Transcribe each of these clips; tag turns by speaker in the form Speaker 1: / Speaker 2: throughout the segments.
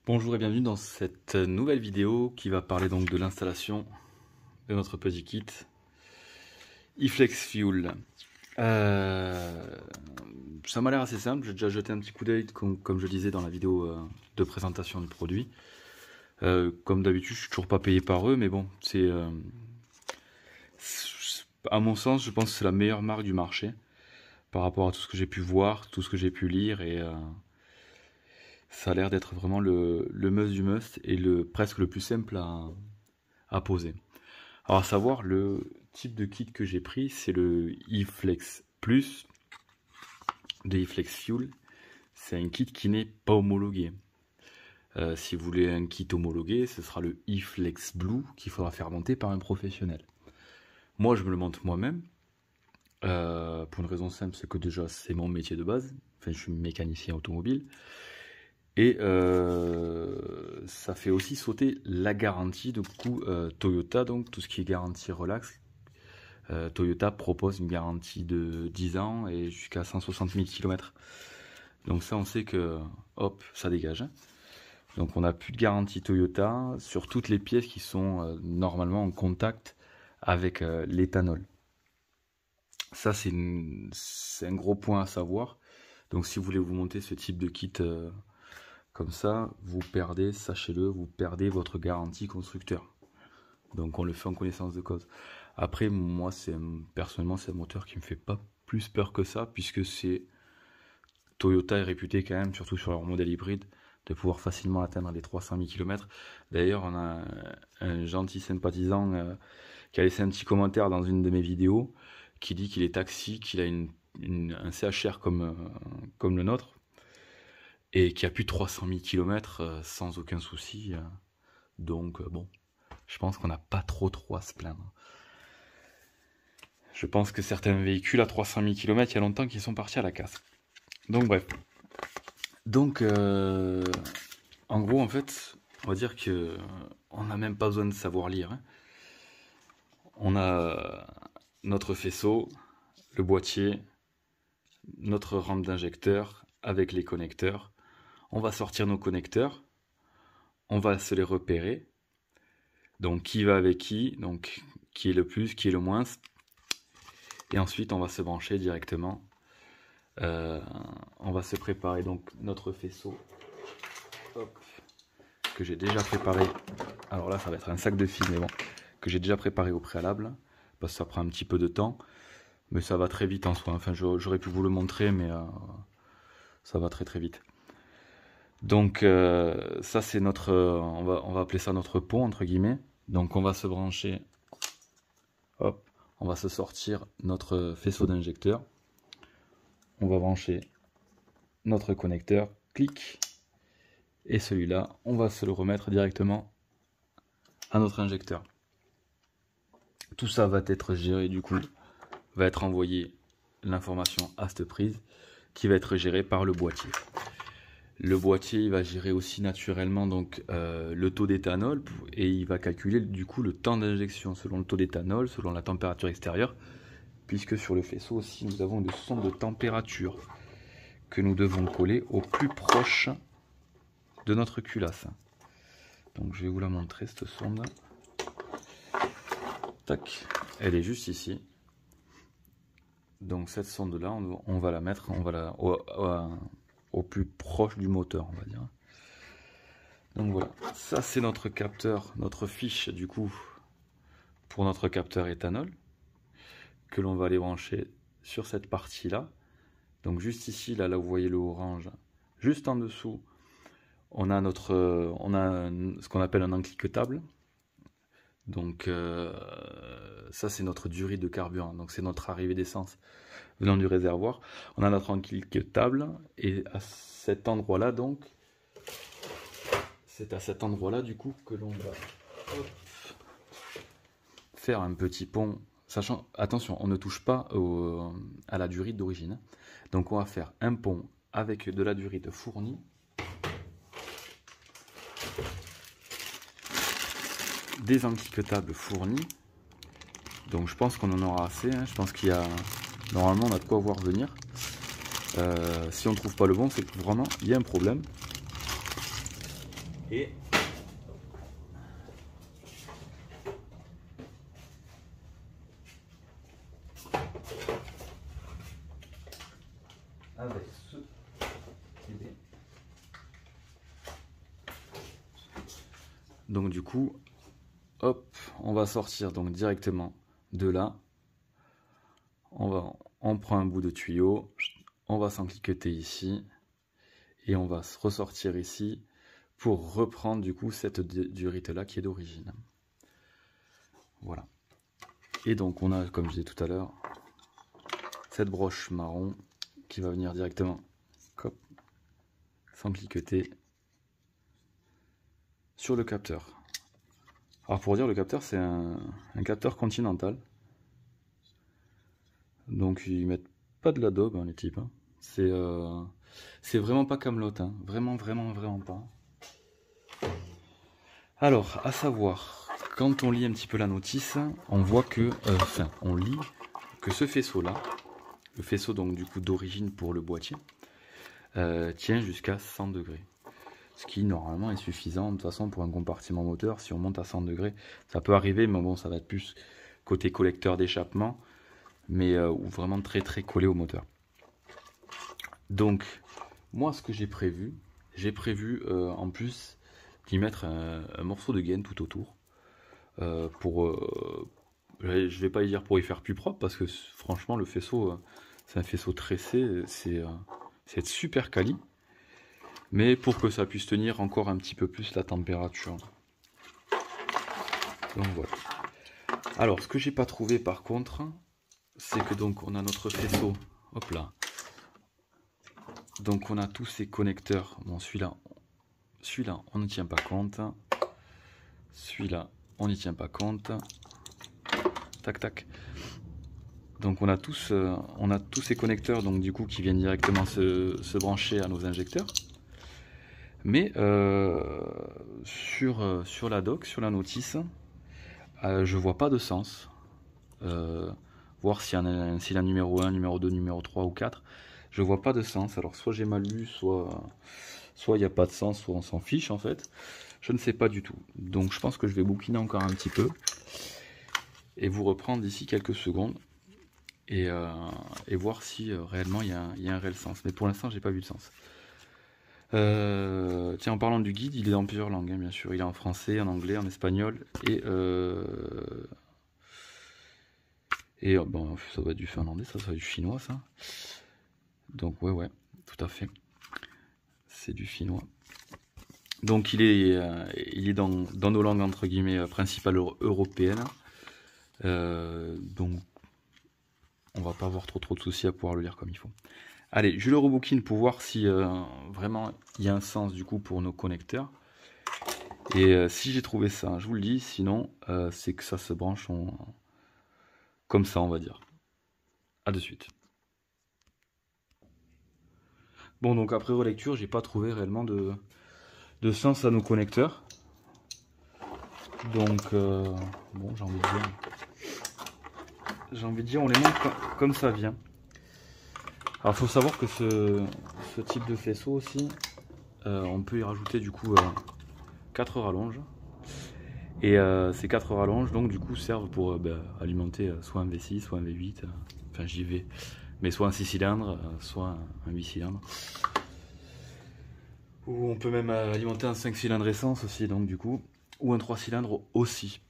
Speaker 1: Bonjour et bienvenue dans cette nouvelle vidéo qui va parler donc de l'installation de notre petit kit iFlex Fuel. Ça m'a l'air assez simple, j'ai déjà jeté un petit coup d'œil comme je disais dans la vidéo de présentation du produit. Comme d'habitude, je suis toujours pas payé par eux, mais bon, c'est à mon sens, je pense que c'est la meilleure marque du marché par rapport à tout ce que j'ai pu voir, tout ce que j'ai pu lire, et ça a l'air d'être vraiment le must du must et presque le plus simple à poser. Alors à savoir, le type de kit que j'ai pris, c'est le iFlex Plus de iFlex Fuel. C'est un kit qui n'est pas homologué. Si vous voulez un kit homologué, ce sera le iFlex Blue qu'il faudra faire monter par un professionnel. Moi, je me le monte moi-même. Pour une raison simple, c'est que déjà, c'est mon métier de base. Enfin, je suis mécanicien automobile. Et ça fait aussi sauter la garantie de coup Toyota, donc tout ce qui est garantie relax. Toyota propose une garantie de 10 ans et jusqu'à 160 000 km. Donc ça, on sait que, hop, ça dégage. Donc on n'a plus de garantie Toyota sur toutes les pièces qui sont normalement en contact avec l'éthanol. Ça, c'est un gros point à savoir. Donc si vous voulez vous monter ce type de kit comme ça, vous perdez, sachez-le, vous perdez votre garantie constructeur. Donc on le fait en connaissance de cause. Après, moi, personnellement, c'est un moteur qui me fait pas plus peur que ça, puisque Toyota est réputé quand même, surtout sur leur modèle hybride, de pouvoir facilement atteindre les 300 000 km. D'ailleurs, on a un gentil sympathisant qui a laissé un petit commentaire dans une de mes vidéos, qui dit qu'il est taxi, qu'il a un CHR comme le nôtre, et qui a plus de 300 000 km sans aucun souci. Donc bon, je pense qu'on n'a pas trop à se plaindre. Je pense que certains véhicules à 300 000 km, il y a longtemps qu'ils sont partis à la casse. Donc bref. Donc en gros, en fait, on va dire que on n'a même pas besoin de savoir lire. Hein. On a notre faisceau, le boîtier, notre rampe d'injecteur avec les connecteurs. On va sortir nos connecteurs, on va se les repérer. Donc qui va avec qui, donc qui est le plus, qui est le moins. Et ensuite on va se brancher directement. On va se préparer donc notre faisceau. Hop, que j'ai déjà préparé. Alors là ça va être un sac de fil, mais bon, que j'ai déjà préparé au préalable, parce que ça prend un petit peu de temps, mais ça va très vite en soi. Enfin, j'aurais pu vous le montrer, mais ça va très vite. Donc ça c'est notre, on va appeler ça notre pont entre guillemets. Donc on va se brancher, hop, on va se sortir notre faisceau d'injecteur. On va brancher notre connecteur, clic, et celui-là, on va se le remettre directement à notre injecteur. Tout ça va être géré du coup, va être envoyé l'information à cette prise qui va être gérée par le boîtier. Le boîtier il va gérer aussi naturellement donc le taux d'éthanol et il va calculer du coup le temps d'injection selon le taux d'éthanol, selon la température extérieure, puisque sur le faisceau aussi nous avons une sonde de température que nous devons coller au plus proche de notre culasse. Donc je vais vous la montrer cette sonde. Tac, elle est juste ici. Donc cette sonde là on va la mettre, au plus proche du moteur, on va dire. Donc voilà, ça c'est notre capteur, notre fiche du coup pour notre capteur éthanol que l'on va aller brancher sur cette partie là. Donc juste ici, là où vous voyez le orange, juste en dessous, on a ce qu'on appelle un encliquetable. Donc ça c'est notre durée de carburant, donc c'est notre arrivée d'essence venant du réservoir. On a notre encliquetable et à cet endroit là donc c'est à cet endroit là du coup que l'on va faire un petit pont, sachant, attention, on ne touche pas à la durite d'origine. Donc on va faire un pont avec de la durite fournie, des encliquetables fournis. Donc je pense qu'on en aura assez, hein. Je pense qu'il y a, normalement on a de quoi voir venir. Si on ne trouve pas le bon, c'est que vraiment il y a un problème. Et avec ce télé. Donc du coup, hop, on va sortir donc directement de là. On prend un bout de tuyau, on va s'en cliqueter ici et on va se ressortir ici pour reprendre du coup cette durite là qui est d'origine. Voilà. Et donc on a, comme je disais tout à l'heure, cette broche marron qui va venir directement, hop, sans cliqueter, sur le capteur. Alors pour dire, le capteur c'est un capteur Continental. Donc ils mettent pas de la daube hein, les types. Hein. C'est vraiment pas Camelot, hein. Vraiment pas. Alors, à savoir, quand on lit un petit peu la notice, on voit que, on lit que ce faisceau-là, le faisceau donc du coup d'origine pour le boîtier, tient jusqu'à 100 degrés. Ce qui normalement est suffisant de toute façon pour un compartiment moteur. Si on monte à 100 degrés, ça peut arriver, mais bon, ça va être plus côté collecteur d'échappement, mais ou vraiment très collé au moteur. Donc, moi, ce que j'ai prévu en plus d'y mettre un morceau de gaine tout autour. Je vais pas y dire pour y faire plus propre, parce que franchement, le faisceau, c'est un faisceau tressé, c'est super quali. Mais pour que ça puisse tenir encore un petit peu plus la température. Donc voilà. Alors, ce que j'ai pas trouvé par contre, c'est que donc on a notre faisceau, hop là. Donc on a tous ces connecteurs. Bon, celui-là, on ne tient pas compte. Celui-là, on n'y tient pas compte. Tac tac. Donc on a tous ces connecteurs donc du coup qui viennent directement se brancher à nos injecteurs. Mais sur la doc, sur la notice, je vois pas de sens. Voir s'il y a un numéro 1, numéro 2, numéro 3 ou 4. Je vois pas de sens. Alors soit j'ai mal lu, soit il n'y a pas de sens, soit on s'en fiche en fait. Je ne sais pas du tout. Donc je pense que je vais bouquiner encore un petit peu. Et vous reprendre d'ici quelques secondes. Et voir si réellement il y a un réel sens. Mais pour l'instant j'ai pas vu de sens. Tiens, en parlant du guide, il est dans plusieurs langues, hein, bien sûr. Il est en français, en anglais, en espagnol et bon, ça va être du finlandais, ça va être du chinois, ça. Donc ouais, tout à fait. C'est du finnois. Donc il est dans nos langues entre guillemets principales européennes. Donc on va pas avoir trop de soucis à pouvoir le lire comme il faut. Allez, je le rebookine pour voir si vraiment il y a un sens du coup pour nos connecteurs. Et si j'ai trouvé ça, je vous le dis, sinon c'est que ça se branche comme ça, on va dire. A de suite. Bon, donc après relecture, j'ai pas trouvé réellement de sens à nos connecteurs. Donc, bon, j'ai envie de dire, on les montre comme ça vient. Alors, il faut savoir que ce type de faisceau aussi, on peut y rajouter du coup 4 rallonges. Et ces 4 rallonges, donc du coup, servent pour alimenter soit un V6, soit un V8, enfin JV, mais soit un 6 cylindres, soit un 8 cylindres. Ou on peut même alimenter un 5 cylindres essence aussi, donc du coup, ou un 3 cylindres aussi.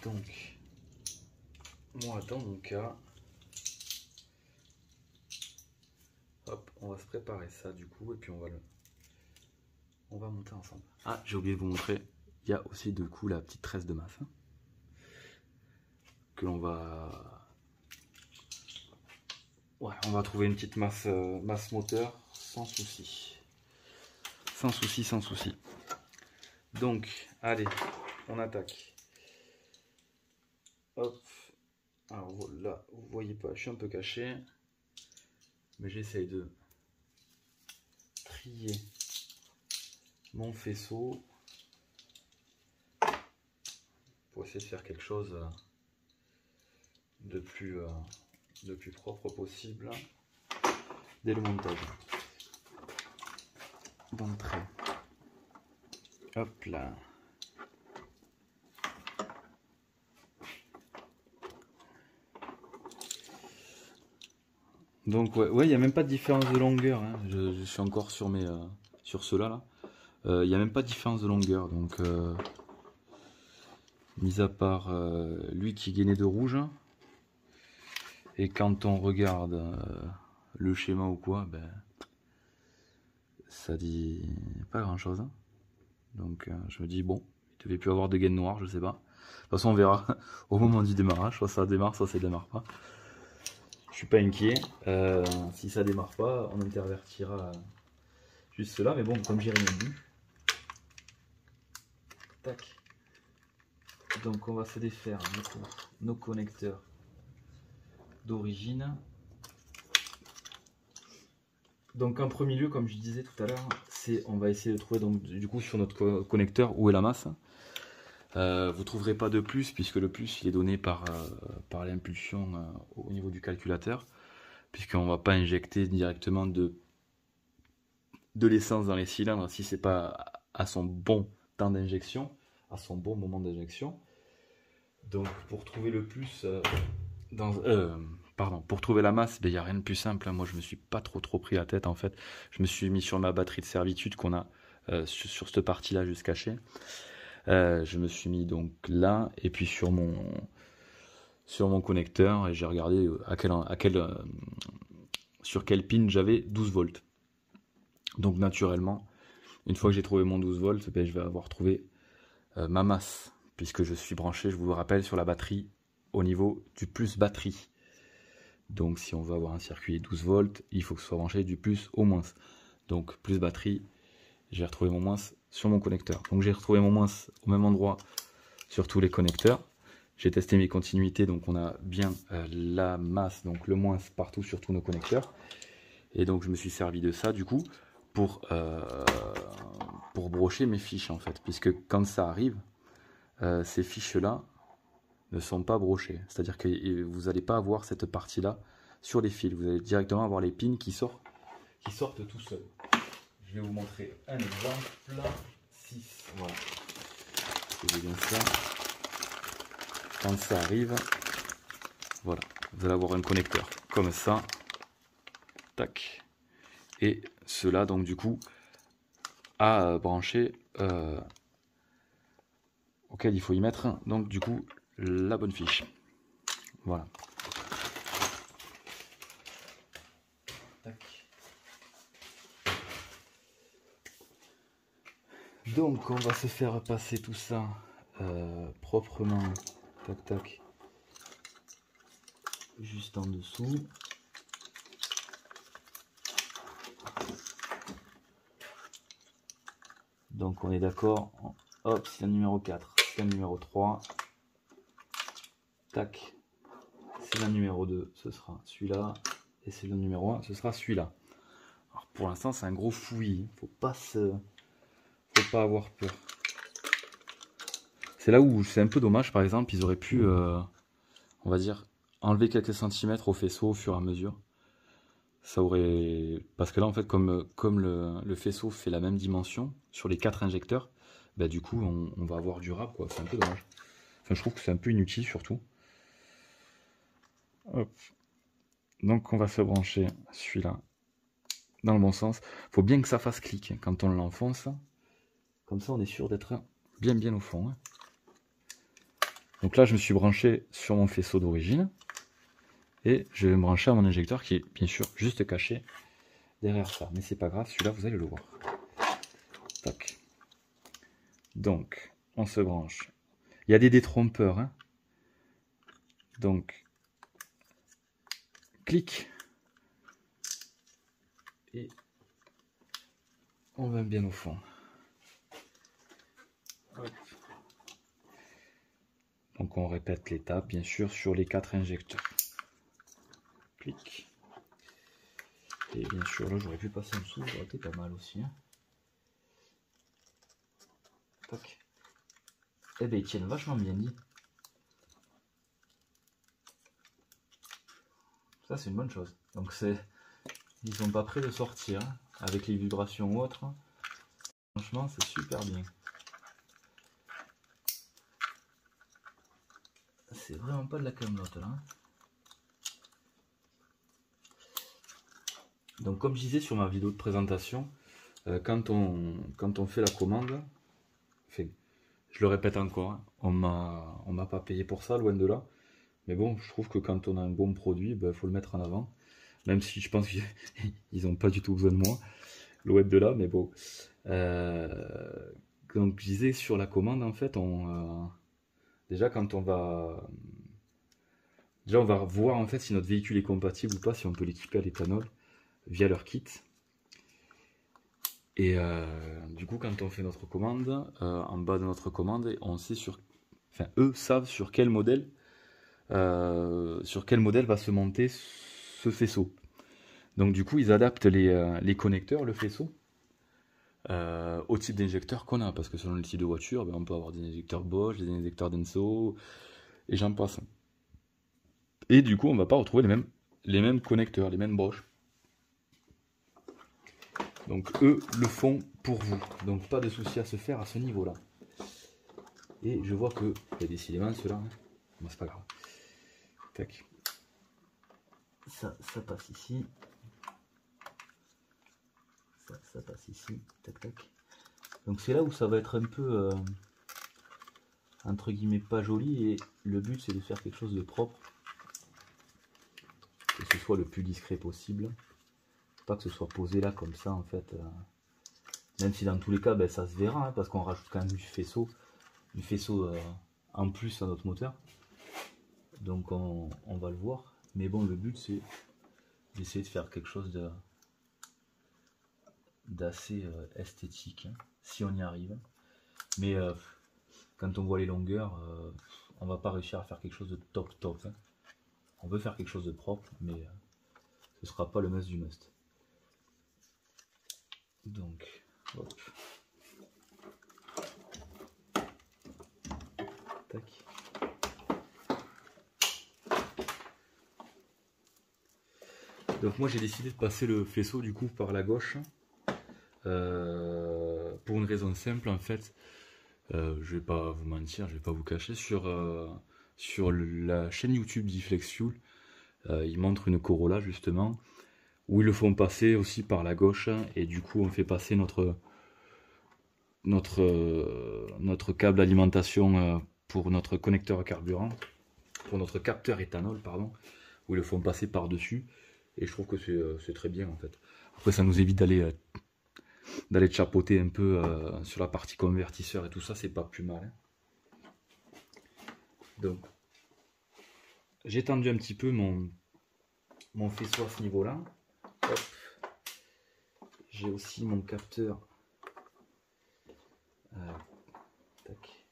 Speaker 1: Donc, moi dans mon cas, hop, on va se préparer ça du coup, et puis on va monter ensemble. Ah, j'ai oublié de vous montrer, il y a aussi du coup la petite tresse de masse, hein, que l'on va... Ouais, on va trouver une petite masse moteur sans souci. Sans souci. Donc, allez, on attaque. Hop. Alors là, vous voyez pas, je suis un peu caché. Mais j'essaye de trier mon faisceau pour essayer de faire quelque chose de plus propre possible dès le montage. d'entrée. Hop là. Donc ouais, il n'y a même pas de différence de longueur, hein. Je suis encore sur mes sur ceux-là là. Il n'y a même pas de différence de longueur, donc mis à part lui qui gainait de rouge. Et quand on regarde le schéma ou quoi, ben ça dit pas grand chose, hein. Donc je me dis bon, il devait plus avoir de gaine noire, je sais pas. De toute façon on verra au moment du démarrage, soit ça démarre, soit ça démarre pas. Je suis pas inquiet. Si ça démarre pas, on intervertira juste cela, mais bon, comme j'ai rien vu. Tac. Donc on va se défaire nos connecteurs d'origine. Donc en premier lieu, comme je disais tout à l'heure, on va essayer de trouver donc du coup sur notre connecteur où est la masse. Vous trouverez pas de plus puisque le plus il est donné par l'impulsion au niveau du calculateur, puisqu'on va pas injecter directement de l'essence dans les cylindres si c'est pas à son bon temps d'injection, à son bon moment d'injection. Donc pour trouver le plus pour trouver la masse, il n'y a rien de plus simple, hein. Moi je me suis pas trop pris la tête en fait. Je me suis mis sur ma batterie de servitude qu'on a sur cette partie là juste cachée. Je me suis mis donc là et puis sur mon connecteur et j'ai regardé sur quel pin j'avais 12 volts. Donc naturellement, une fois que j'ai trouvé mon 12 volts, je vais avoir trouvé ma masse, puisque je suis branché, je vous le rappelle, sur la batterie au niveau du plus batterie. Donc si on veut avoir un circuit 12 volts, il faut que ce soit branché du plus au moins. Donc plus batterie, j'ai retrouvé mon moins sur mon connecteur. Donc j'ai retrouvé mon moins au même endroit sur tous les connecteurs. J'ai testé mes continuités, donc on a bien la masse, donc le moins partout sur tous nos connecteurs. Et donc je me suis servi de ça du coup pour brocher mes fiches en fait, puisque quand ça arrive, ces fiches-là ne sont pas brochées. C'est-à-dire que vous n'allez pas avoir cette partie-là sur les fils. Vous allez directement avoir les pins qui sortent tout seuls. Je vais vous montrer un exemple. 6. Voilà. C'est bien ça. Quand ça arrive, voilà. Vous allez avoir un connecteur comme ça. Tac. Et cela, donc du coup, à brancher auquel il faut y mettre, donc du coup, la bonne fiche. Voilà. Tac. Donc on va se faire passer tout ça proprement, tac tac, juste en dessous. Donc on est d'accord, hop, c'est le numéro 4, c'est le numéro 3, tac, c'est le numéro 2, ce sera celui-là, et c'est le numéro 1, ce sera celui-là. Alors pour l'instant c'est un gros fouillis, faut pas avoir peur. C'est là où c'est un peu dommage, par exemple, ils auraient pu, on va dire, enlever quelques centimètres au faisceau au fur et à mesure. Ça aurait... Parce que là, en fait, comme le faisceau fait la même dimension sur les 4 injecteurs, bah, du coup, on va avoir du rap, quoi. C'est un peu dommage. Enfin, je trouve que c'est un peu inutile, surtout. Hop. Donc, on va se brancher celui-là dans le bon sens. Faut bien que ça fasse clic quand on l'enfonce. Comme ça, on est sûr d'être bien au fond. Donc là, je me suis branché sur mon faisceau d'origine. Et je vais me brancher à mon injecteur qui est bien sûr juste caché derrière ça. Mais c'est pas grave, celui-là, vous allez le voir. Tac. Donc, on se branche. Il y a des détrompeurs, hein. Donc, clic. Et on va bien au fond. Hop. Donc, on répète l'étape, bien sûr, sur les 4 injecteurs. Clic. Et bien sûr, là, j'aurais pu passer en dessous, ça aurait été pas mal aussi. Hein. Tac. Eh bien, ils tiennent vachement bien dit. Ça, c'est une bonne chose. Donc, ils sont pas prêts de sortir, hein, avec les vibrations ou autres. Franchement, c'est super bien. C'est vraiment pas de la camelote là. Donc comme je disais sur ma vidéo de présentation, quand on fait la commande, enfin, je le répète encore, hein, on m'a pas payé pour ça, loin de là. Mais bon, je trouve que quand on a un bon produit, il faut le mettre en avant. Même si je pense qu'ils n'ont pas du tout besoin de moi, loin de là, mais bon. Donc je disais sur la commande, en fait, déjà quand on va... Déjà on va voir en fait si notre véhicule est compatible ou pas, si on peut l'équiper à l'éthanol via leur kit. Et du coup, quand on fait notre commande, en bas de notre commande, on sait enfin, eux savent sur quel modèle va se monter ce faisceau. Donc du coup, ils adaptent les connecteurs, le faisceau, au type d'injecteur qu'on a, parce que selon le type de voiture, on peut avoir des injecteurs Bosch, des injecteurs Denso, et j'en passe. Et du coup, on va pas retrouver les mêmes connecteurs, les mêmes broches. Donc eux le font pour vous. Donc pas de souci à se faire à ce niveau-là. Et je vois que, décidément ceux-là, hein, bon, c'est pas grave. Tac. Ça passe ici. Ça passe ici. Tac, tac. Donc c'est là où ça va être un peu, entre guillemets, pas joli. Et le but c'est de faire quelque chose de propre. Que ce soit le plus discret possible. Pas que ce soit posé là comme ça en fait. Même si dans tous les cas ça se verra, hein, parce qu'on rajoute quand même du faisceau en plus à notre moteur. Donc on va le voir. Mais bon, le but c'est d'essayer de faire quelque chose d'assez esthétique, hein, si on y arrive. Mais quand on voit les longueurs, on va pas réussir à faire quelque chose de top. Hein. On veut faire quelque chose de propre, mais ce sera pas le must du must. Donc, hop. Tac. Donc moi j'ai décidé de passer le faisceau du coup par la gauche pour une raison simple en fait. Je vais pas vous mentir, je vais pas vous cacher, sur la chaîne YouTube d'E-Flex Fuel, ils montrent une Corolla justement où ils le font passer aussi par la gauche et du coup on fait passer notre câble d'alimentation pour notre connecteur à carburant, pour notre capteur éthanol pardon, où ils le font passer par dessus et je trouve que c'est très bien en fait. Après ça nous évite d'aller chapeauter un peu sur la partie convertisseur et tout ça, c'est pas plus mal, hein. Donc j'ai tendu un petit peu mon faisceau à ce niveau là. J'ai aussi mon capteur tac.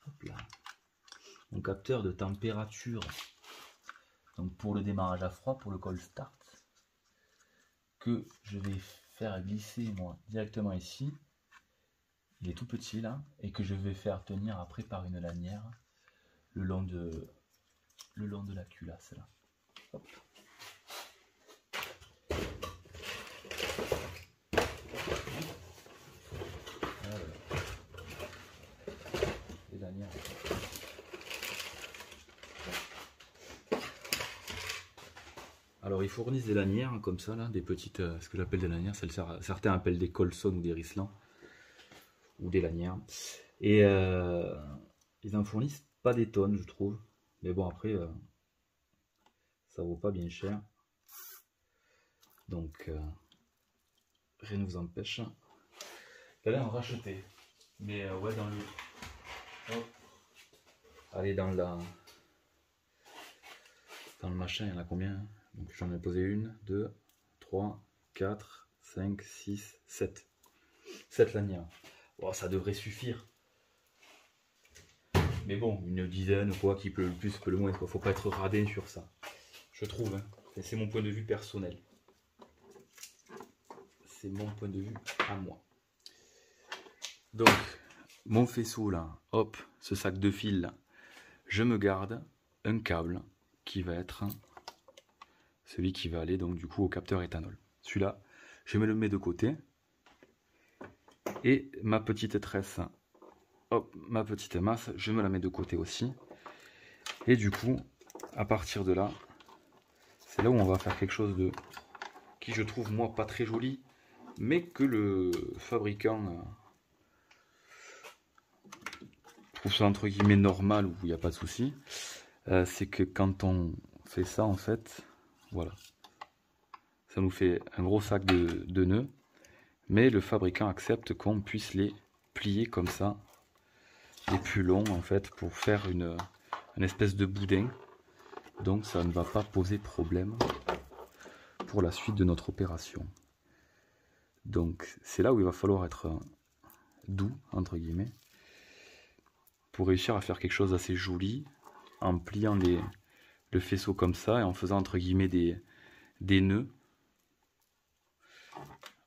Speaker 1: Hop là. Mon capteur de température, donc pour le démarrage à froid, pour le cold start, que je vais faire glisser moi directement ici. Il est tout petit là, et que je vais faire tenir après par une lanière le long de la culasse là. Hop. Voilà. Les lanières. Alors ils fournissent des lanières hein, comme ça là, des petites, ce que j'appelle des lanières, certains appellent des colsons ou des rislans ou des lanières. Et ils en fournissent pas des tonnes je trouve, mais bon après ça vaut pas bien cher. Donc rien ne vous empêche d'aller en racheter. Mais ouais dans le. Hop. Allez dans le machin, il y en a combien hein? Donc j'en ai posé 1, 2, 3, 4, 5, 6, 7. 7 lanières. Oh, ça devrait suffire. Mais bon, une dizaine, quoi, qui peut le plus, peut le moins, quoi. Faut pas être radin sur ça. Je trouve, hein. C'est mon point de vue personnel. C'est mon point de vue à moi. Donc, mon faisceau là, hop, ce sac de fil là, je me garde un câble qui va être celui qui va aller donc du coup au capteur éthanol. Celui-là, je me le mets de côté. Et ma petite tresse, hop, ma petite masse, je me la mets de côté aussi. Et du coup, à partir de là, c'est là où on va faire quelque chose de qui je trouve moi pas très joli, mais que le fabricant trouve ça entre guillemets normal, où il n'y a pas de souci. C'est que quand on fait ça en fait, voilà, ça nous fait un gros sac de nœuds, mais le fabricant accepte qu'on puisse les plier comme ça, les plus longs en fait, pour faire une espèce de boudin. Donc ça ne va pas poser problème pour la suite de notre opération. Donc c'est là où il va falloir être doux entre guillemets pour réussir à faire quelque chose d'assez joli en pliant le faisceau comme ça et en faisant entre guillemets des nœuds,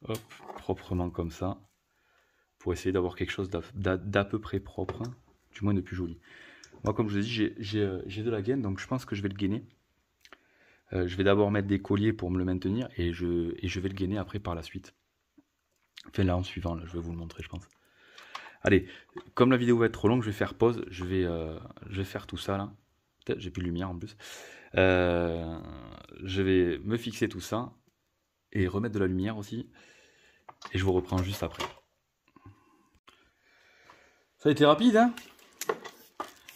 Speaker 1: hop, proprement comme ça, pour essayer d'avoir quelque chose d'à peu près propre, hein, du moins de plus joli. Moi, comme je vous ai dit, j'ai de la gaine, donc je pense que je vais le gainer. Je vais d'abord mettre des colliers pour me le maintenir et je vais le gainer après par la suite. Enfin là en suivant, là, je vais vous le montrer je pense. Allez, comme la vidéo va être trop longue, je vais faire pause, je vais faire tout ça là. Peut-être j'ai plus de lumière en plus. Je vais me fixer tout ça et remettre de la lumière aussi. Et je vous reprends juste après. Ça a été rapide, hein?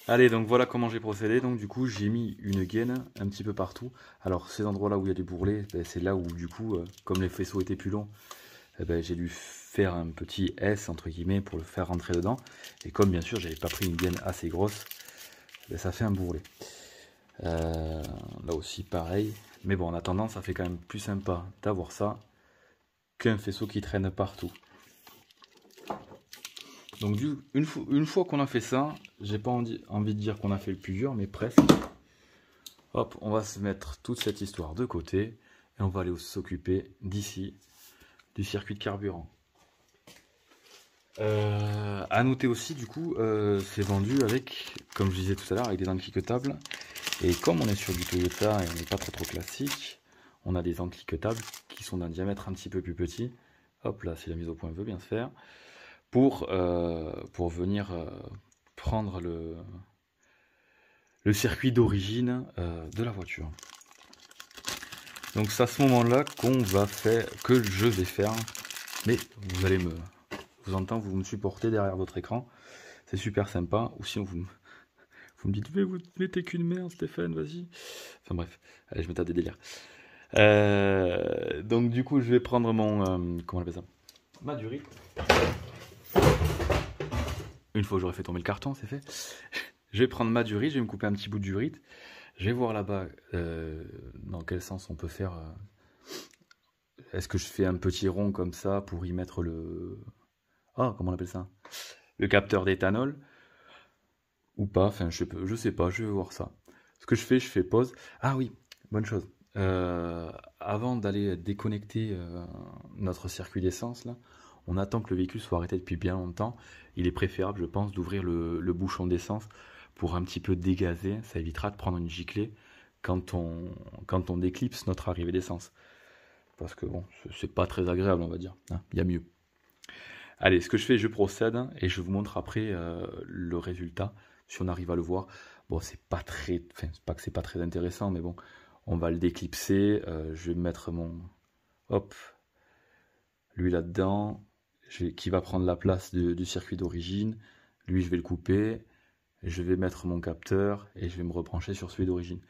Speaker 1: Allez, donc voilà comment j'ai procédé. Donc du coup, j'ai mis une gaine un petit peu partout. Alors ces endroits-là où il y a des bourrelets, ben, c'est là où du coup, comme les faisceaux étaient plus longs, ben, j'ai dû faire un petit S entre guillemets pour le faire rentrer dedans. Et comme bien sûr, j'avais pas pris une gaine assez grosse, ben, ça fait un bourrelet. Là aussi pareil. Mais bon, en attendant, ça fait quand même plus sympa d'avoir ça qu'un faisceau qui traîne partout. Donc une fois qu'on a fait ça, j'ai pas envie de dire qu'on a fait le plus dur, mais presque. Hop, on va se mettre toute cette histoire de côté et on va aller s'occuper d'ici du circuit de carburant. À noter aussi du coup, c'est vendu avec, comme je disais tout à l'heure, avec des encliquetables. Et comme on est sur du Toyota et on n'est pas trop classique, on a des encliquetables qui sont d'un diamètre un petit peu plus petit. Hop là, si la mise au point veut bien se faire. Pour venir prendre le circuit d'origine de la voiture. Donc c'est à ce moment-là que je vais faire, mais vous allez vous entendre, vous me supportez derrière votre écran, c'est super sympa, ou sinon vous me dites, mais vous mettez qu'une merde Stéphane, vas-y. Enfin bref, allez, je me tape des délires. Donc du coup je vais prendre mon, comment on appelle ça, ma durite. Une fois que j'aurai fait tomber le carton, c'est fait. Je vais prendre ma durite, je vais me couper un petit bout de durite. Je vais voir là-bas dans quel sens on peut faire. Est-ce que je fais un petit rond comme ça pour y mettre le... Ah, comment on appelle ça? Le capteur d'éthanol. Ou pas, enfin je sais pas, je vais voir ça. Ce que je fais pause. Ah oui, bonne chose. Avant d'aller déconnecter notre circuit d'essence, là, on attend que le véhicule soit arrêté depuis bien longtemps. Il est préférable, je pense, d'ouvrir le bouchon d'essence pour un petit peu dégazer. Ça évitera de prendre une giclée quand on déclipse notre arrivée d'essence. Parce que bon, c'est pas très agréable, on va dire. Il y a mieux. Allez, ce que je fais, je procède et je vous montre après le résultat, si on arrive à le voir. Bon, c'est pas très, enfin, c'est pas que c'est pas très intéressant, mais bon, on va le déclipser. Je vais mettre hop, lui là-dedans, qui va prendre la place du circuit d'origine. Lui, je vais le couper. Je vais mettre mon capteur et je vais me rebrancher sur celui d'origine.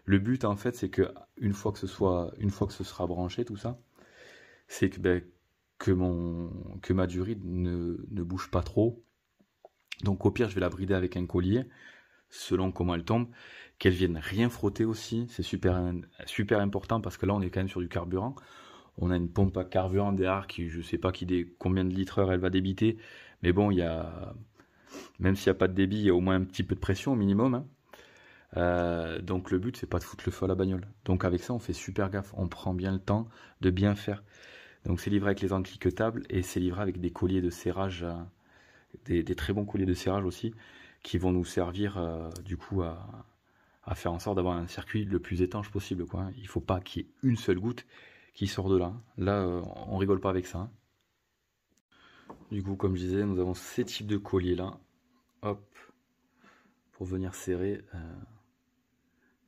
Speaker 1: Le but, en fait, c'est que une fois que ce sera branché, tout ça, c'est que ma durite ne bouge pas trop. Donc au pire, je vais la brider avec un collier, selon comment elle tombe, qu'elle vienne rien frotter aussi, c'est super important parce que là on est quand même sur du carburant. On a une pompe à carburant derrière qui, je sais pas combien de litres heure elle va débiter, mais bon, même s'il n'y a pas de débit, il y a au moins un petit peu de pression au minimum, hein. Donc le but c'est pas de foutre le feu à la bagnole. Donc avec ça on fait super gaffe, on prend bien le temps de bien faire. Donc c'est livré avec les encliquetables et c'est livré avec des colliers de serrage, des très bons colliers de serrage aussi, qui vont nous servir du coup à faire en sorte d'avoir un circuit le plus étanche possible, quoi. Il ne faut pas qu'il y ait une seule goutte qui sort de là. Là, on rigole pas avec ça. Hein. Du coup, comme je disais, nous avons ces types de colliers là. Hop. Pour venir serrer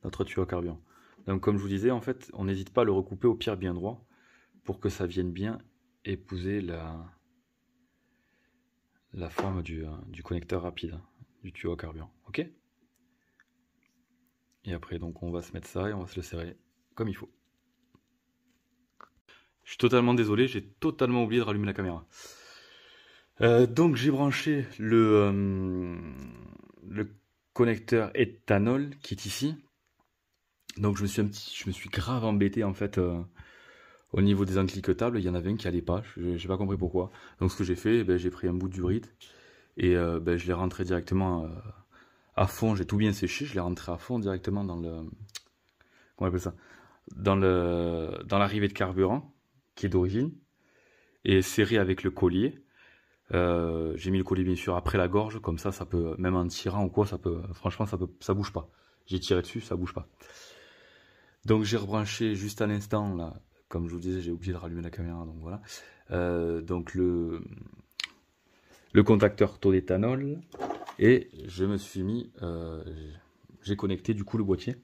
Speaker 1: notre tuyau à carburant. Donc comme je vous disais, en fait, on n'hésite pas à le recouper au pire bien droit pour que ça vienne bien épouser la forme du connecteur rapide, du tuyau à carburant. Ok? Et après, donc, on va se mettre ça et on va se le serrer comme il faut. Je suis totalement désolé, j'ai totalement oublié de rallumer la caméra. Donc j'ai branché le connecteur éthanol qui est ici. Donc je me suis grave embêté en fait au niveau des encliquetables. Il y en avait un qui allait pas, j'ai pas compris pourquoi. Donc ce que j'ai fait, j'ai pris un bout de durite et je l'ai rentré directement à fond. J'ai tout bien séché, je l'ai rentré à fond directement dans le, comment on appelle ça, dans l'arrivée de carburant qui est d'origine et serré avec le collier. J'ai mis le collier bien sûr après la gorge, comme ça peut, même en tirant ou quoi, franchement ça bouge pas. J'ai tiré dessus, ça bouge pas. Donc j'ai rebranché juste à l'instant là, comme je vous disais, j'ai oublié de rallumer la caméra, donc voilà. Donc le contacteur taux d'éthanol et je me suis mis, j'ai connecté du coup le boîtier.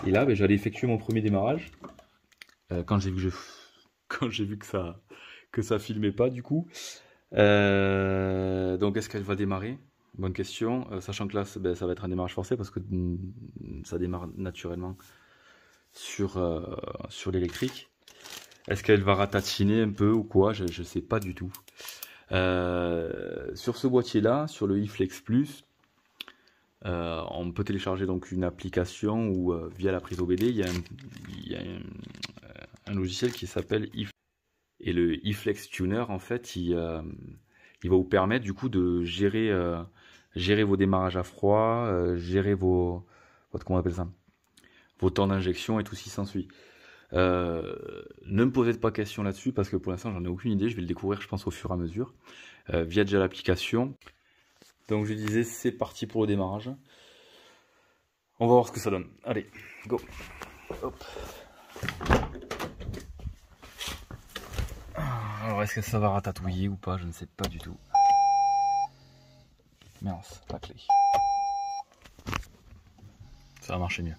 Speaker 1: Et là, j'allais effectuer mon premier démarrage. Quand j'ai vu que ça filmait pas du coup. Donc est-ce qu'elle va démarrer? Bonne question, sachant que là ça va être un démarrage forcé parce que ça démarre naturellement sur l'électrique. Est-ce qu'elle va ratatiner un peu ou quoi? Je sais pas du tout. Sur ce boîtier là, sur le iFlex Plus, on peut télécharger donc une application ou via la prise OBD, il y a un logiciel qui s'appelle iFlex. Et le iFlex Tuner, en fait, il va vous permettre du coup de gérer vos démarrages à froid, gérer comment on appelle ça, vos temps d'injection et tout ce qui s'ensuit. Ne me posez pas de questions là-dessus parce que pour l'instant j'en ai aucune idée, je vais le découvrir je pense au fur et à mesure via déjà l'application. Donc je disais c'est parti pour le démarrage. On va voir ce que ça donne. Allez, go. Hop. Alors est-ce que ça va ratatouiller ou pas? Je ne sais pas du tout. Mince, la clé. Ça va marcher mieux.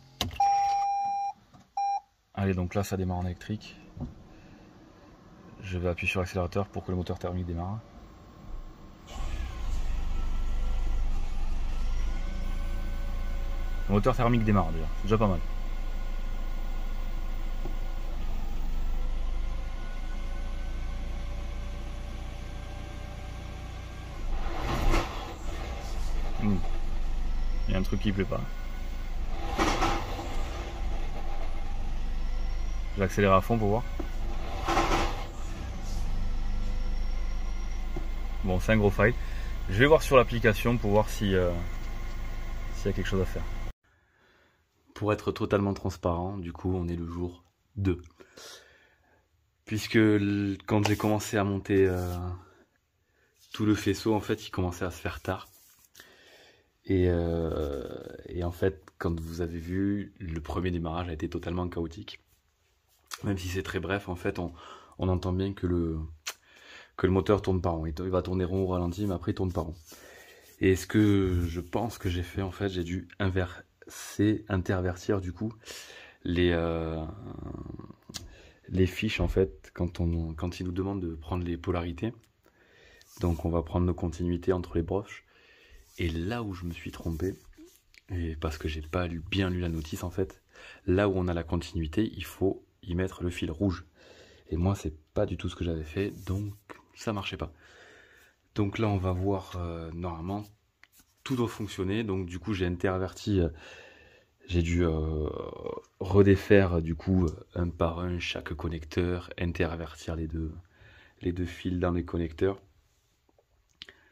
Speaker 1: Allez, donc là ça démarre en électrique. Je vais appuyer sur l'accélérateur pour que le moteur thermique démarre. Le moteur thermique démarre déjà, c'est déjà pas mal. Il y a un truc qui plaît pas. J'accélère à fond pour voir. Bon, c'est un gros fail. Je vais voir sur l'application pour voir s'il y a quelque chose à faire. Pour être totalement transparent, du coup, on est le jour 2. Puisque quand j'ai commencé à monter tout le faisceau, en fait, il commençait à se faire tard. Et en fait, quand vous avez vu, le premier démarrage a été totalement chaotique. Même si c'est très bref, en fait, on entend bien que le moteur tourne pas rond. Il va tourner rond au ralenti, mais après il tourne pas rond. Et ce que je pense que j'ai fait, en fait, j'ai dû intervertir du coup les fiches, en fait, quand il nous demande de prendre les polarités. Donc on va prendre nos continuités entre les broches. Et là où je me suis trompé, et parce que j'ai pas bien lu la notice en fait, là où on a la continuité, il faut y mettre le fil rouge. Et moi c'est pas du tout ce que j'avais fait, donc ça marchait pas. Donc là on va voir, normalement tout doit fonctionner, donc du coup j'ai interverti, j'ai dû redéfaire du coup un par un chaque connecteur, intervertir les deux fils dans les connecteurs.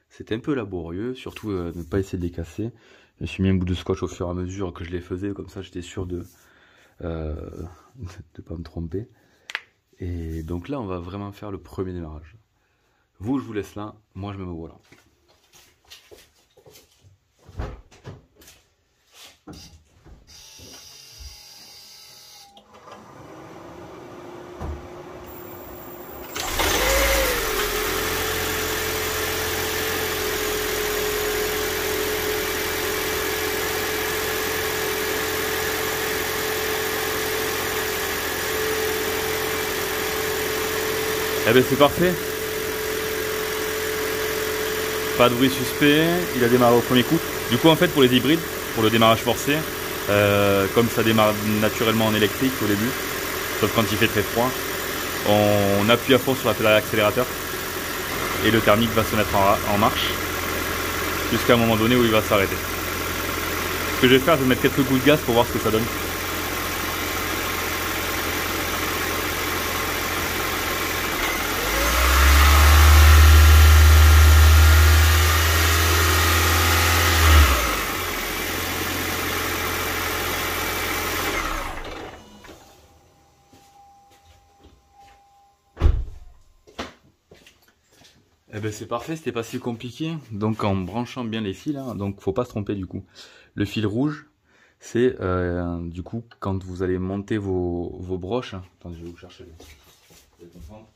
Speaker 1: C'était un peu laborieux, surtout ne pas essayer de les casser. Je me suis mis un bout de scotch au fur et à mesure que je les faisais, comme ça j'étais sûr de pas me tromper. Et donc là on va vraiment faire le premier démarrage. Vous je vous laisse là, moi je me vois là. Eh ben c'est parfait. Pas de bruit suspect, il a démarré au premier coup. Du coup en fait pour les hybrides, pour le démarrage forcé, comme ça démarre naturellement en électrique au début, sauf quand il fait très froid, on appuie à fond sur la pédale accélérateur et le thermique va se mettre en marche jusqu'à un moment donné où il va s'arrêter. Ce que je vais faire, je vais mettre quelques coups de gaz pour voir ce que ça donne. Eh ben c'est parfait, c'était pas si compliqué. Donc en branchant bien les fils, hein, donc faut pas se tromper du coup. Le fil rouge, c'est du coup quand vous allez monter vos broches. Hein. Attendez, je vais vous chercher. Vous allez comprendre.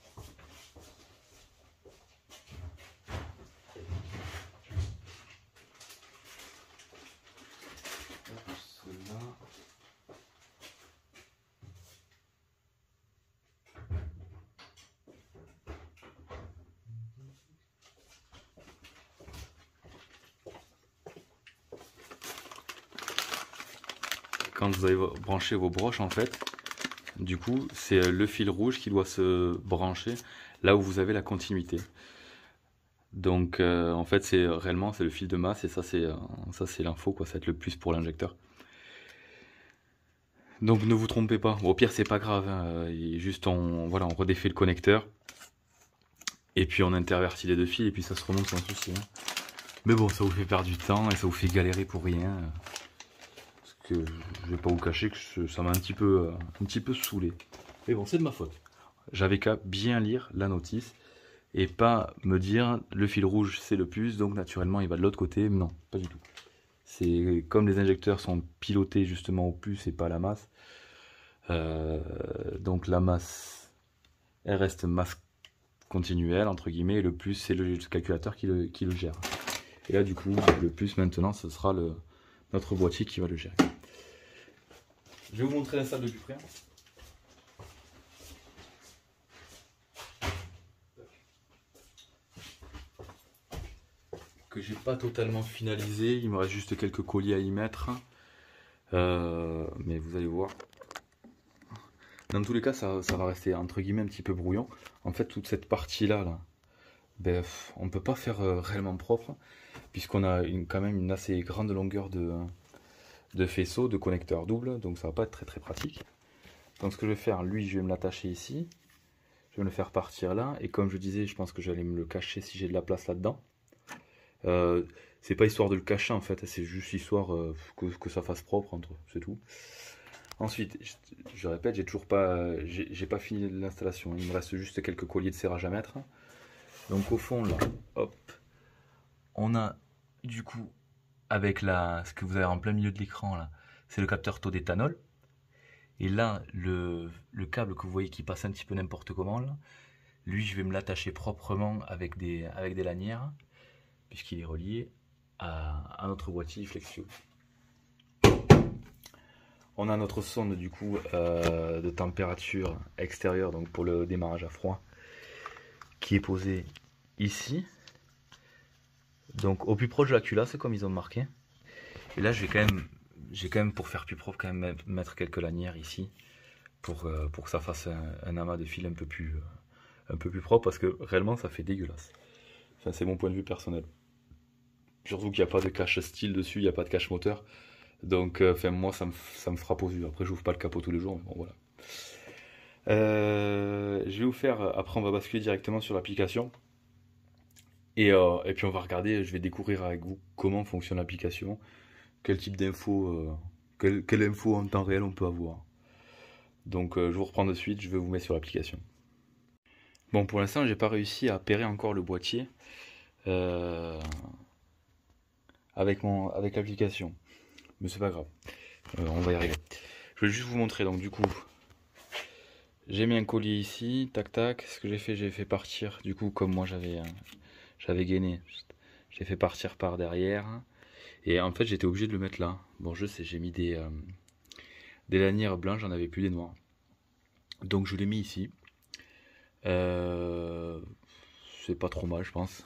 Speaker 1: Quand vous allez brancher vos broches en fait, du coup c'est le fil rouge qui doit se brancher là où vous avez la continuité. Donc en fait c'est réellement c'est le fil de masse et ça c'est l'info quoi, ça va être le plus pour l'injecteur. Donc ne vous trompez pas, au pire c'est pas grave, hein. Juste on redéfait le connecteur et puis on intervertit les deux fils et puis ça se remonte sans souci. Hein. Mais bon ça vous fait perdre du temps et ça vous fait galérer pour rien. Parce que je vais pas vous cacher que ça m'a un petit peu saoulé. Mais bon c'est de ma faute. J'avais qu'à bien lire la notice et pas me dire le fil rouge c'est le plus donc naturellement il va de l'autre côté. Non, pas du tout. C'est comme les injecteurs sont pilotés justement au plus et pas à la masse. Donc la masse, elle reste masse continuelle entre guillemets et le plus c'est le calculateur qui le gère. Et là du coup le plus maintenant ce sera notre boîtier qui va le gérer. Je vais vous montrer la salle de plus près. Que j'ai pas totalement finalisé, il me reste juste quelques colliers à y mettre. Mais vous allez voir. Dans tous les cas, ça va rester entre guillemets un petit peu brouillon. En fait, toute cette partie-là, ben, on ne peut pas faire réellement propre, puisqu'on a quand même une assez grande longueur de faisceau, de connecteur double, donc ça va pas être très très pratique. Donc ce que je vais faire, lui, je vais me l'attacher ici. Je vais me le faire partir là, et comme je disais, je pense que j'allais me le cacher si j'ai de la place là-dedans. C'est pas histoire de le cacher en fait, c'est juste histoire que ça fasse propre entre, c'est tout. Ensuite, je répète, j'ai pas fini l'installation, il me reste juste quelques colliers de serrage à mettre. Donc au fond là, hop, on a du coup avec ce que vous avez en plein milieu de l'écran là, c'est le capteur taux d'éthanol. Et là, le câble que vous voyez qui passe un petit peu n'importe comment là, lui je vais me l'attacher proprement avec des lanières, puisqu'il est relié à notre boîtier Flexio. On a notre sonde du coup de température extérieure, donc pour le démarrage à froid, qui est posée ici. Donc au plus proche de la culasse, comme ils ont marqué. Et là, j'ai quand même pour faire plus propre, quand même mettre quelques lanières ici pour que ça fasse un amas de fil un peu plus propre, parce que réellement ça fait dégueulasse. Enfin, c'est mon point de vue personnel. Surtout qu'il n'y a pas de cache style dessus, il n'y a pas de cache moteur. Donc moi ça me frappe aux yeux. Après j'ouvre pas le capot tous les jours, mais bon voilà. Je vais vous faire, après on va basculer directement sur l'application. Et puis on va regarder, je vais découvrir avec vous comment fonctionne l'application, quel type d'infos, quelle info en temps réel on peut avoir. Donc je vous reprends de suite, je vais vous mettre sur l'application. Bon, pour l'instant j'ai pas réussi à pairer encore le boîtier avec l'application. Mais c'est pas grave, on va y arriver. Je vais juste vous montrer, donc du coup, j'ai mis un collier ici, tac tac, ce que j'ai fait partir, du coup, comme moi j'avais gainé, j'ai fait partir par derrière, et en fait j'étais obligé de le mettre là. Bon, je sais, j'ai mis des lanières blanches, j'en avais plus des noires. Donc je l'ai mis ici, C'est pas trop mal, je pense.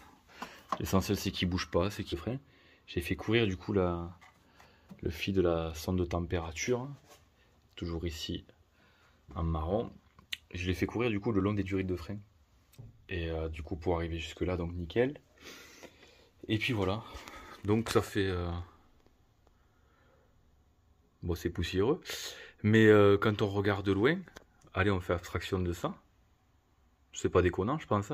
Speaker 1: L'essentiel, c'est qu'il bouge pas, c'est qu'il est frais. J'ai fait courir du coup le fil de la sonde de température, toujours ici en marron. Je l'ai fait courir du coup le long des durites de frein. Et du coup pour arriver jusque là, donc nickel. Et puis voilà. Donc ça fait... Bon, c'est poussiéreux. Mais quand on regarde de loin, allez, on fait abstraction de ça. C'est pas déconnant, je pense.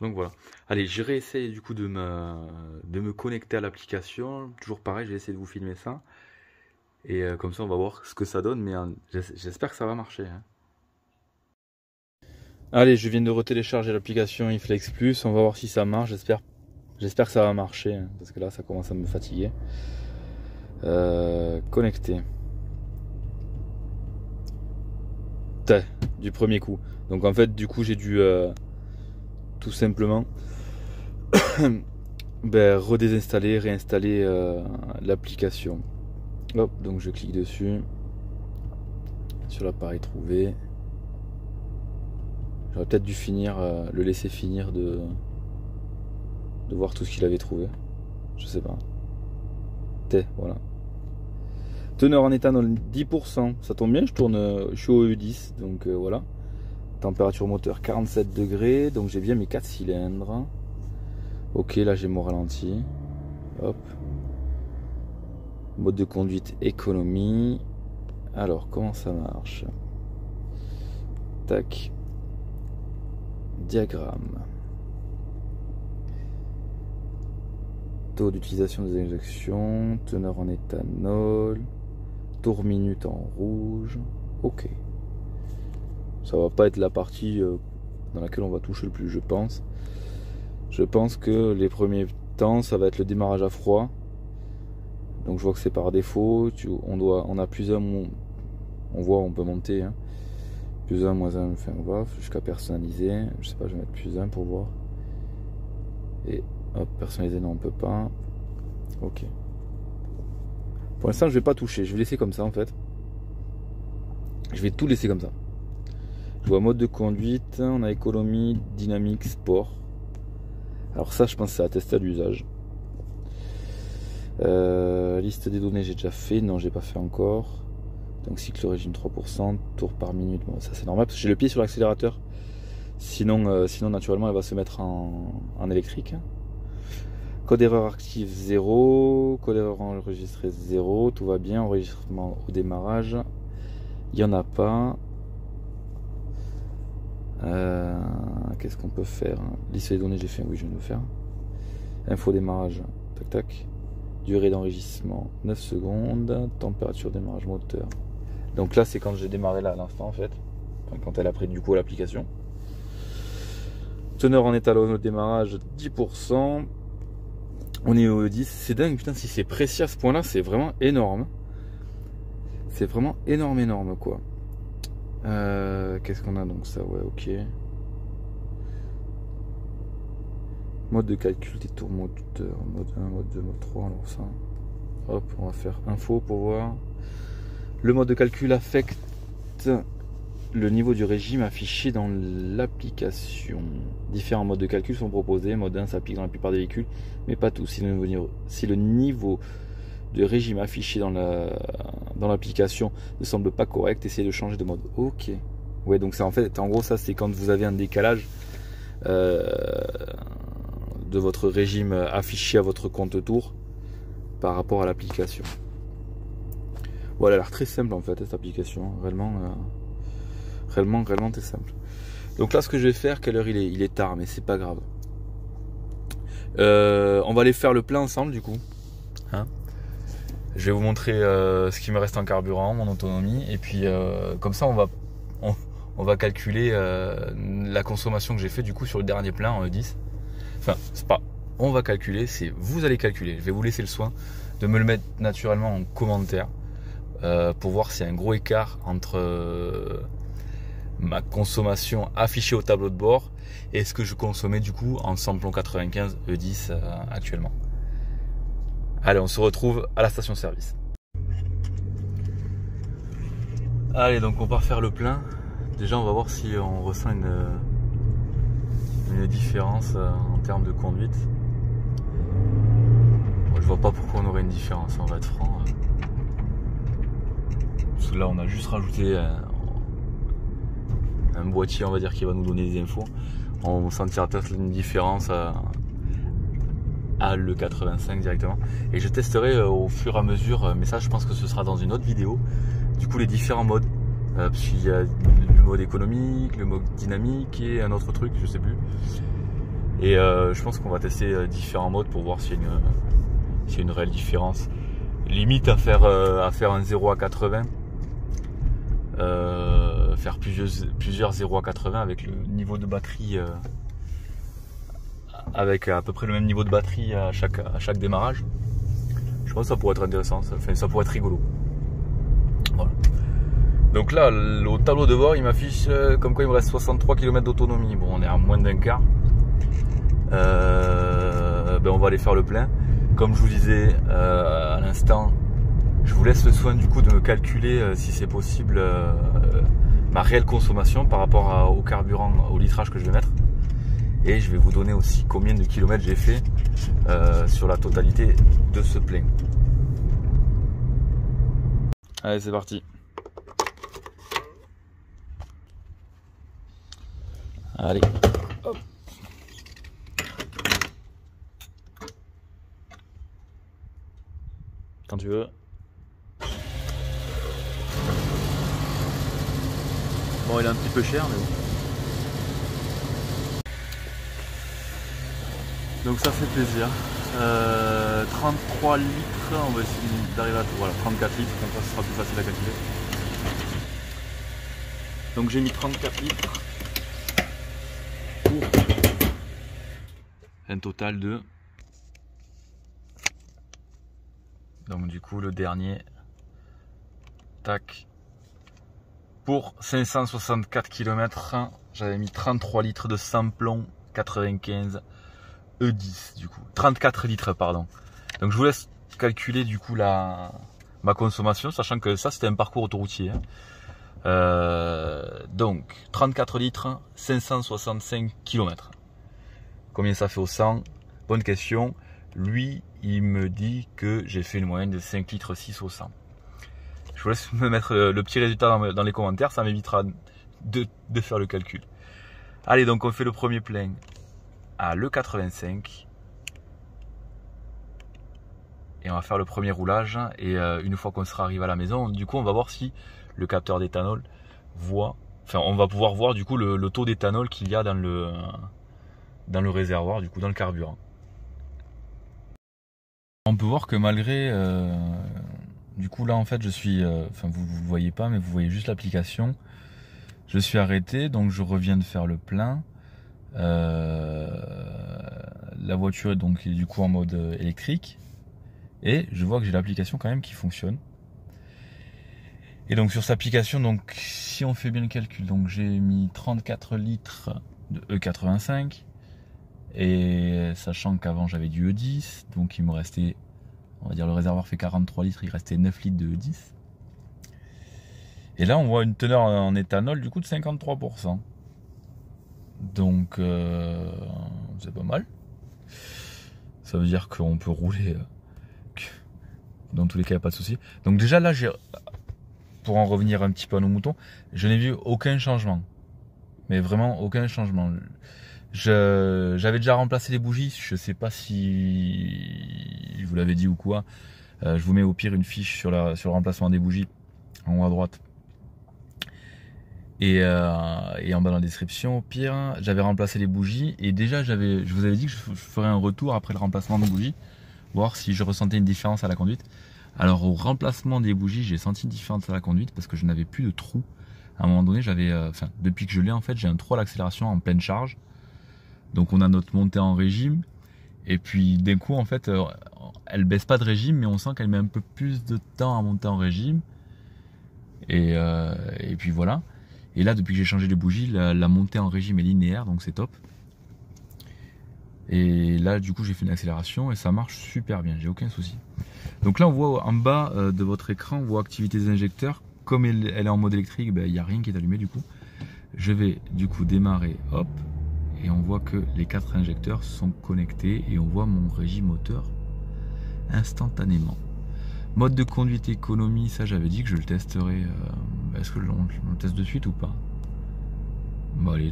Speaker 1: Donc voilà. Allez, je réessaye du coup de me connecter à l'application. Toujours pareil, j'ai essayé de vous filmer ça. Et comme ça, on va voir ce que ça donne. Mais j'espère que ça va marcher. Hein. Allez, je viens de retélécharger l'application iFlex Plus. On va voir si ça marche. J'espère que ça va marcher. Hein, parce que là, ça commence à me fatiguer. Connecté. Du premier coup. Donc en fait, du coup, j'ai dû tout simplement redésinstaller, réinstaller l'application. Hop, donc je clique dessus sur l'appareil trouvé. J'aurais peut-être dû le laisser finir de voir tout ce qu'il avait trouvé. Je sais pas. Voilà. Teneur en éthanol 10%. Ça tombe bien, je suis au E10, donc voilà. Température moteur 47 degrés, donc j'ai bien mes 4 cylindres. Ok, là j'ai mon ralenti. Hop. Mode de conduite économie. Alors, comment ça marche? Tac. Diagramme. Taux d'utilisation des injections. Teneur en éthanol. Tour minute en rouge. Ok. Ça va pas être la partie dans laquelle on va toucher le plus, je pense. Je pense que les premiers temps, ça va être le démarrage à froid. Donc je vois que c'est par défaut. On a plus 1, on voit, on peut monter. Hein. Plus 1, moins 1, enfin on va jusqu'à personnaliser. Je sais pas, je vais mettre plus 1 pour voir. Et hop, personnaliser, non, on peut pas. Ok. Pour l'instant, je vais pas toucher. Je vais laisser comme ça en fait. Je vais tout laisser comme ça. Je vois mode de conduite, on a économie, dynamique, sport. Alors ça, je pense que c'est attesté d'usage. Liste des données, j'ai déjà fait. Non, j'ai pas fait encore. Donc cycle régime 3%, tour par minute. Bon, ça c'est normal parce que j'ai le pied sur l'accélérateur. Sinon, naturellement, elle va se mettre en électrique. Code erreur active 0. Code erreur enregistré 0. Tout va bien. Enregistrement au démarrage. Il n'y en a pas. Qu'est-ce qu'on peut faire? Liste des données, j'ai fait, oui, je viens de le faire. Info démarrage, tac tac. Durée d'enregistrement 9 secondes. Température démarrage moteur. Donc là, c'est quand j'ai démarré là à l'instant en fait. Enfin, quand elle a pris du coup l'application. Teneur en étalon au démarrage 10%. On est au 10. C'est dingue, putain, si c'est précis à ce point là, c'est vraiment énorme. C'est vraiment énorme quoi. Qu'est-ce qu'on a donc ça? Ouais, ok. Mode de calcul des tours moteur, mode 1, mode 2, mode 3. Alors ça, hop, on va faire info pour voir. Le mode de calcul affecte le niveau du régime affiché dans l'application. Différents modes de calcul sont proposés. Mode 1 s'applique dans la plupart des véhicules, mais pas tous. Si le niveau de régime affiché dans l'application ne semble pas correct, essayez de changer de mode. Ok. Ouais, donc ça en fait, en gros, ça c'est quand vous avez un décalage de votre régime affiché à votre compte tour par rapport à l'application. Voilà, elle a l'air très simple en fait cette application, réellement très simple. Donc là, ce que je vais faire, quelle heure il est tard, mais c'est pas grave. On va aller faire le plein ensemble du coup. Hein, je vais vous montrer ce qui me reste en carburant, mon autonomie, et puis comme ça on va calculer la consommation que j'ai fait du coup sur le dernier plein en E10. Enfin, c'est pas on va calculer, c'est vous allez calculer. Je vais vous laisser le soin de me le mettre naturellement en commentaire pour voir s'il y a un gros écart entre ma consommation affichée au tableau de bord et ce que je consommais du coup en samplon 95 E10 actuellement. Allez, on se retrouve à la station-service. Allez, donc on part faire le plein. Déjà on va voir si on ressent une différence en termes de conduite. Moi, je vois pas pourquoi on aurait une différence, on va être franc. Parce que là on a juste rajouté un boîtier, on va dire, qui va nous donner des infos. On sentira peut-être une différence à le 85 directement. Et je testerai au fur et à mesure, mais ça je pense que ce sera dans une autre vidéo, du coup les différents modes. Parce qu'il y a le mode économique, le mode dynamique et un autre truc, je sais plus. Et je pense qu'on va tester différents modes pour voir s'il y a une réelle différence. Limite à faire un 0 à 80, faire plusieurs 0 à 80 avec le niveau de batterie, avec à peu près le même niveau de batterie à chaque démarrage. Je pense que ça pourrait être intéressant, ça pourrait être rigolo. Voilà. Donc là, au tableau de bord, il m'affiche comme quoi il me reste 63 km d'autonomie. Bon, on est à moins d'un quart. On va aller faire le plein. Comme je vous disais à l'instant, je vous laisse le soin du coup de me calculer si c'est possible ma réelle consommation par rapport au carburant, au litrage que je vais mettre. Et je vais vous donner aussi combien de kilomètres j'ai fait sur la totalité de ce plein. Allez, c'est parti. Allez, hop. Quand tu veux. Bon, il est un petit peu cher, mais bon. Donc ça fait plaisir. 33 litres, on va essayer d'arriver à voilà, 34 litres, comme ça ce sera plus facile à calculer. Donc j'ai mis 34 litres. Pour un total de, donc du coup le dernier, tac, pour 564 km, j'avais mis 33 litres de samplon 95 E10 du coup, 34 litres pardon. Donc je vous laisse calculer du coup ma consommation, sachant que ça c'était un parcours autoroutier. Donc 34 litres, 565 km. Combien ça fait au 100? Bonne question. Lui, il me dit que j'ai fait une moyenne de 5 litres 6 au 100. Je vous laisse me mettre le petit résultat dans les commentaires, ça m'évitera de faire le calcul. Allez, donc on fait le premier plein à le 85. Et on va faire le premier roulage. Et une fois qu'on sera arrivé à la maison, du coup on va voir si le capteur d'éthanol on va pouvoir voir du coup le taux d'éthanol qu'il y a dans le réservoir, du coup dans le carburant. On peut voir que malgré du coup là en fait je suis vous ne voyez pas, mais vous voyez juste l'application. Je suis arrêté, donc je reviens de faire le plein. La voiture est donc du coup en mode électrique et je vois que j'ai l'application quand même qui fonctionne. Et donc sur cette application, donc si on fait bien le calcul, donc j'ai mis 34 litres de E85 et sachant qu'avant j'avais du E10, donc il me restait, on va dire le réservoir fait 43 litres, il restait 9 litres de E10. Et là on voit une teneur en éthanol du coup de 53%. Donc c'est pas mal. Ça veut dire qu'on peut rouler dans tous les cas, il n'y a pas de souci. Donc déjà là pour en revenir un petit peu à nos moutons, je n'ai vu aucun changement. Mais vraiment aucun changement. J'avais déjà remplacé les bougies, je sais pas si je vous l'avais dit ou quoi. Je vous mets au pire une fiche sur le remplacement des bougies en haut à droite. Et en bas dans la description, au pire, j'avais remplacé les bougies. Et déjà, je vous avais dit que je ferais un retour après le remplacement des bougies, voir si je ressentais une différence à la conduite. Alors au remplacement des bougies, j'ai senti une différence à la conduite parce que je n'avais plus de trou. À un moment donné, depuis que je l'ai en fait, j'ai un trou à l'accélération en pleine charge. Donc on a notre montée en régime. Et puis d'un coup, en fait, elle baisse pas de régime, mais on sent qu'elle met un peu plus de temps à monter en régime. Et puis voilà. Et là, depuis que j'ai changé les bougies, la montée en régime est linéaire, donc c'est top. Et là, du coup, j'ai fait une accélération et ça marche super bien, j'ai aucun souci. Donc là, on voit en bas de votre écran, on voit activité des injecteurs. Comme elle est en mode électrique, il n'y a rien qui est allumé du coup.
Speaker 2: Je vais du coup démarrer, hop, et on voit que les 4 injecteurs sont connectés et on voit mon régime moteur instantanément. Mode de conduite économie, ça j'avais dit que je le testerai. Est-ce que on le teste de suite ou pas? Bon allez,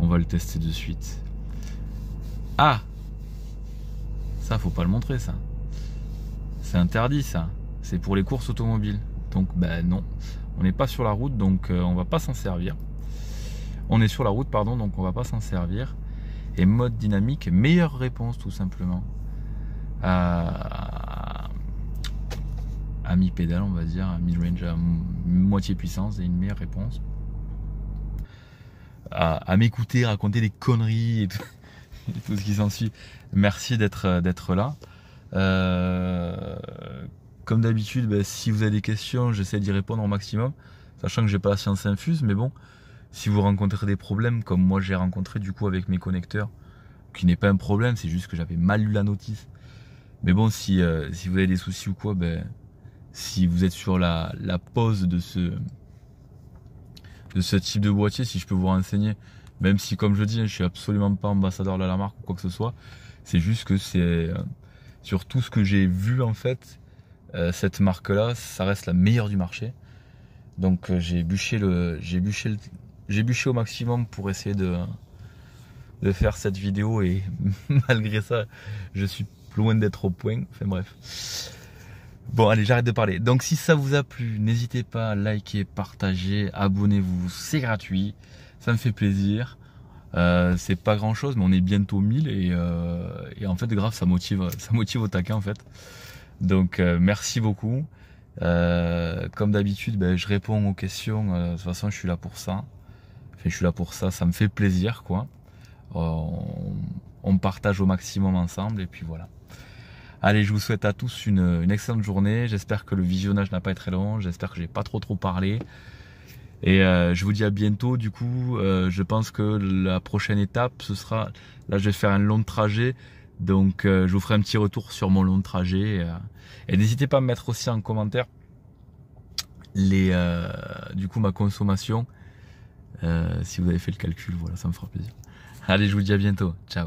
Speaker 2: on va le tester de suite. Ah, ça faut pas le montrer, ça. C'est interdit, ça. C'est pour les courses automobiles. Donc ben non, on n'est pas sur la route, donc on va pas s'en servir. On est sur la route, pardon, donc on va pas s'en servir. Et mode dynamique, meilleure réponse tout simplement. À mi-pédale, on va dire, à mid-range, à moitié puissance, et une meilleure réponse. À m'écouter, raconter des conneries et tout ce qui s'ensuit. Merci d'être là. Comme d'habitude, ben, si vous avez des questions, j'essaie d'y répondre au maximum, sachant que j'ai pas la science infuse, mais bon, si vous rencontrez des problèmes, comme moi j'ai rencontré du coup avec mes connecteurs, qui n'est pas un problème, c'est juste que j'avais mal lu la notice. Mais bon, si vous avez des soucis ou quoi, ben, si vous êtes sur la pause de ce type de boîtier, si je peux vous renseigner, même si comme je dis, je suis absolument pas ambassadeur de la marque ou quoi que ce soit, c'est juste que c'est sur tout ce que j'ai vu en fait, cette marque là, ça reste la meilleure du marché. Donc j'ai bûché au maximum pour essayer de faire cette vidéo et malgré ça, je suis loin d'être au point. Enfin bref. Bon allez, j'arrête de parler. Donc si ça vous a plu, n'hésitez pas à liker, partager, abonnez-vous, c'est gratuit, ça me fait plaisir. C'est pas grand chose, mais on est bientôt 1000 et en fait grave ça motive au taquin en fait. Donc merci beaucoup. Comme d'habitude, ben, je réponds aux questions. De toute façon, je suis là pour ça. Enfin, je suis là pour ça. Ça me fait plaisir, quoi. On partage au maximum ensemble et puis voilà. Allez, je vous souhaite à tous une excellente journée. J'espère que le visionnage n'a pas été très long. J'espère que j'ai pas trop parlé. Et je vous dis à bientôt. Du coup, je pense que la prochaine étape, ce sera... Là, je vais faire un long trajet. Donc, je vous ferai un petit retour sur mon long trajet. Et n'hésitez pas à me mettre aussi en commentaire du coup, ma consommation. Si vous avez fait le calcul, voilà, ça me fera plaisir. Allez, je vous dis à bientôt. Ciao.